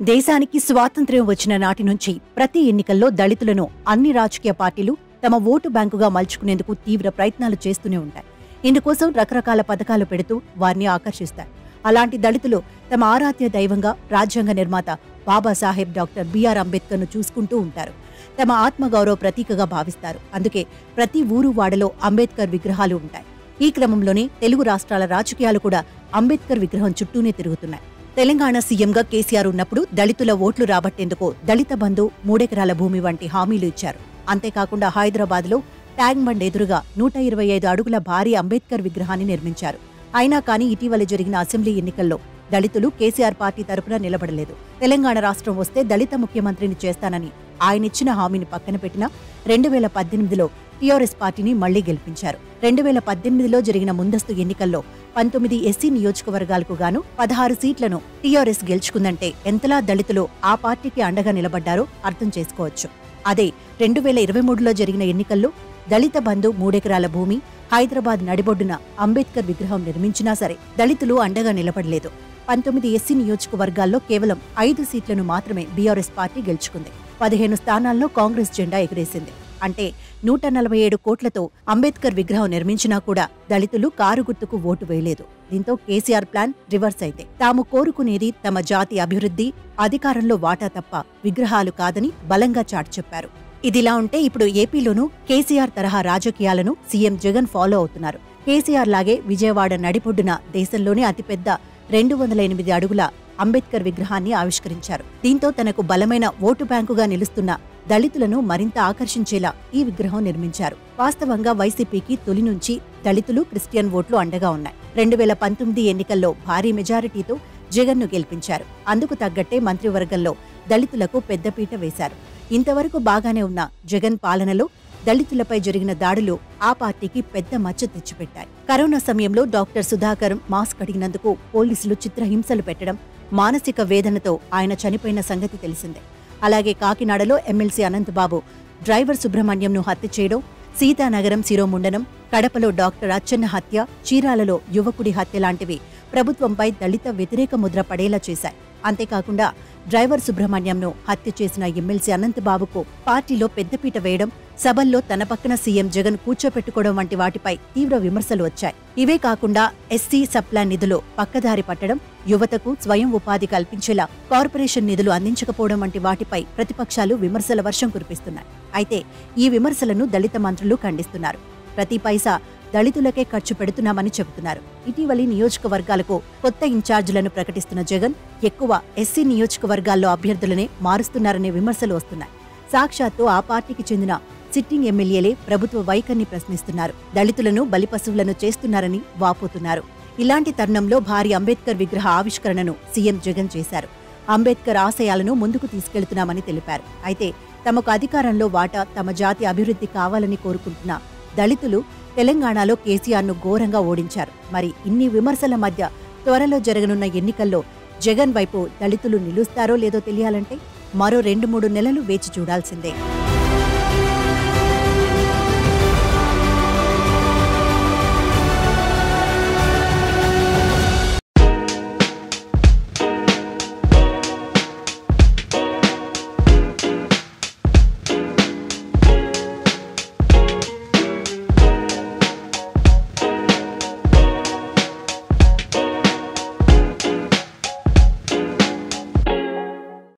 దేశానికి స్వాతంత్ర్యం వచ్చిన నాటి నుంచి ప్రతి ఎన్నికల్లో దళితులను అన్ని రాజకీయ పార్టీలు తమ ఓటు బ్యాంకుగా మలుచుకునేందుకు తీవ్ర ప్రయత్నాలు చేస్తూనే ఉంటాయి. ఇందుకోసం రకరకాల పథకాలు పెడుతూ వారిని ఆకర్షిస్తాయి. అలాంటి దళితులు తమ ఆరాధ్య దైవంగా రాజ్యాంగ నిర్మాత బాబాసాహెబ్ డాక్టర్ బిఆర్ అంబేద్కర్ను చూసుకుంటూ ఉంటారు. తమ ఆత్మగౌరవ ప్రతీకగా భావిస్తారు. అందుకే ప్రతి ఊరు వాడలో అంబేద్కర్ విగ్రహాలు ఉంటాయి. ఈ క్రమంలోనే తెలుగు రాష్ట్రాల రాజకీయాలు కూడా అంబేద్కర్ విగ్రహం చుట్టూనే తిరుగుతున్నాయి. తెలంగాణ సీఎంగా కేసీఆర్ ఉన్నప్పుడు దళితుల ఓట్లు రాబట్టేందుకు దళిత బంధు 3 ఎకరాల భూమి వంటి హామీలు ఇచ్చారు. అంతేకాకుండా హైదరాబాద్లో ట్యాంక్ బండ్ ఎదురుగా 125 అడుగుల భారీ అంబేద్కర్ విగ్రహాన్ని నిర్మించారు. అయినా కానీ ఇటీవల జరిగిన అసెంబ్లీ ఎన్నికల్లో దళితులు కేసీఆర్ పార్టీ తరపున నిలబడలేదు. తెలంగాణ రాష్ట్రం వస్తే దళిత ముఖ్యమంత్రిని చేస్తానని ఆయనిచ్చిన హామీని పక్కన పెట్టినా 2018లో టీఆర్ఎస్ పార్టీని మళ్లీ గెలిపించారు. 2018లో జరిగిన ముందస్తు ఎన్నికల్లో 19 ఎస్సీ నియోజకవర్గాలకు గాను 16 సీట్లను టీఆర్ఎస్ గెలుచుకుందంటే ఎంతలా దళితులు ఆ పార్టీకి అండగా నిలబడ్డారో అర్థం చేసుకోవచ్చు. అదే 2023లో జరిగిన ఎన్నికల్లో దళిత బంధు 3 ఎకరాల భూమి, హైదరాబాద్ నడిబొడ్డున అంబేద్కర్ విగ్రహం నిర్మించినా సరే దళితులు అండగా నిలబడలేదు. 19 ఎస్సీ నియోజకవర్గాల్లో కేవలం 5 సీట్లను మాత్రమే బీఆర్ఎస్ పార్టీ గెలుచుకుంది. 15 స్థానాల్లో కాంగ్రెస్ జెండా ఎగరేసింది. అంటే 147 కోట్లతో అంబేద్కర్ విగ్రహం నిర్మించినా కూడా దళితులు కారు గుర్తుకు ఓటు వేయలేదు. దీంతో కేసీఆర్ ప్లాన్ రివర్స్ అయితే తాము కోరుకునేది తమ జాతి అభివృద్ధి, అధికారంలో వాటా తప్ప విగ్రహాలు కాదని బలంగా చాటి చెప్పారు. ఇదిలా ఉంటే ఇప్పుడు ఏపీలోనూ కేసీఆర్ తరహా రాజకీయాలను సీఎం జగన్ ఫాలో అవుతున్నారు. కేసీఆర్ లాగే విజయవాడ నడిపొడ్డున దేశంలోనే అతిపెద్ద 208 అడుగుల అంబేద్కర్ విగ్రహాన్ని ఆవిష్కరించారు. దీంతో తనకు బలమైన ఓటు బ్యాంకుగా నిలుస్తున్న దళితులను మరింత ఆకర్షించేలా ఈ విగ్రహం నిర్మించారు. వాస్తవంగా వైసీపీకి తొలి నుంచి దళితులు, క్రిస్టియన్ ఓట్లు అండగా ఉన్నాయి. 2019 ఎన్నికల్లో భారీ మెజారిటీతో జగన్ను గెలిపించారు. అందుకు తగ్గట్టే మంత్రివర్గంలో దళితులకు పెద్దపీట వేశారు. ఇంతవరకు బాగానే ఉన్న జగన్ పాలనలో దళితులపై జరిగిన దాడులు ఆ పార్టీకి పెద్ద మచ్చ తెచ్చిపెట్టాయి. కరోనా సమయంలో డాక్టర్ సుధాకర్ మాస్క్ అడిగినందుకు పోలీసులు చిత్రహింసలు పెట్టడం, మానసిక వేదనతో ఆయన చనిపోయిన సంగతి తెలిసిందే. అలాగే కాకినాడలో ఎమ్మెల్సీ అనంతబాబు డ్రైవర్ సుబ్రహ్మణ్యంను హత్య చేయడం, సీతానగరం శిరోముండనం, కడపలో డాక్టర్ అచ్చెన్న హత్య, చీరాలలో యువకుడి హత్య లాంటివి ప్రభుత్వంపై దళిత వ్యతిరేక ముద్ర పడేలా చేశాయి. అంతేకాకుండా డ్రైవర్ సుబ్రహ్మణ్యంను హత్య చేసిన ఎమ్మెల్సీ అనంతబాబుకు పార్టీలో పెద్దపీట వేయడం, సభల్లో తన పక్కన సీఎం జగన్ కూర్చోపెట్టుకోవడం వంటి వాటిపై తీవ్ర విమర్శలు వచ్చాయి. ఇవే కాకుండా ఎస్సీ సప్లాన్ నిధులు పక్కదారి పట్టడం, యువతకు స్వయం ఉపాధి కల్పించేలా కార్పొరేషన్ నిధులు అందించకపోవడం వంటి వాటిపై ప్రతిపక్షాలు విమర్శల వర్షం కురిపిస్తున్నాయి. అయితే ఈ విమర్శలను దళిత మంత్రులు ఖండిస్తున్నారు. ప్రతి పైసా దళితులకే ఖర్చు పెడుతున్నామని చెబుతున్నారు. ఇటీవలి నియోజకవర్గాలకు కొత్త ఇన్ఛార్జీలను ప్రకటిస్తున్న జగన్ ఎక్కువ ఎస్సీ నియోజకవర్గాల్లో అభ్యర్థులనే మారుస్తున్నారనే విమర్శలు వస్తున్నాయి. సాక్షాత్తు ఆ పార్టీకి చెందిన సిట్టింగ్ ఎమ్మెల్యేలే ప్రభుత్వ వైఖరిని ప్రశ్నిస్తున్నారు. దళితులను బలిపశువులను చేస్తున్నారని వాపోతున్నారు. ఇలాంటి తరుణంలో భారీ అంబేద్కర్ విగ్రహ ఆవిష్కరణను సీఎం జగన్ చేశారు. అంబేద్కర్ ఆశయాలను ముందుకు తీసుకెళ్తున్నామని తెలిపారు. అయితే తమకు అధికారంలో వాటా, తమ జాతి అభివృద్ధి కావాలని కోరుకుంటున్న దళితులు తెలంగాణలో కేసీఆర్ను ఘోరంగా ఓడించారు. మరి ఇన్ని విమర్శల మధ్య త్వరలో జరగనున్న ఎన్నికల్లో జగన్ వైపు దళితులు నిలుస్తారో లేదో తెలియాలంటే మరో 2-3 నెలలు వేచి చూడాల్సిందే.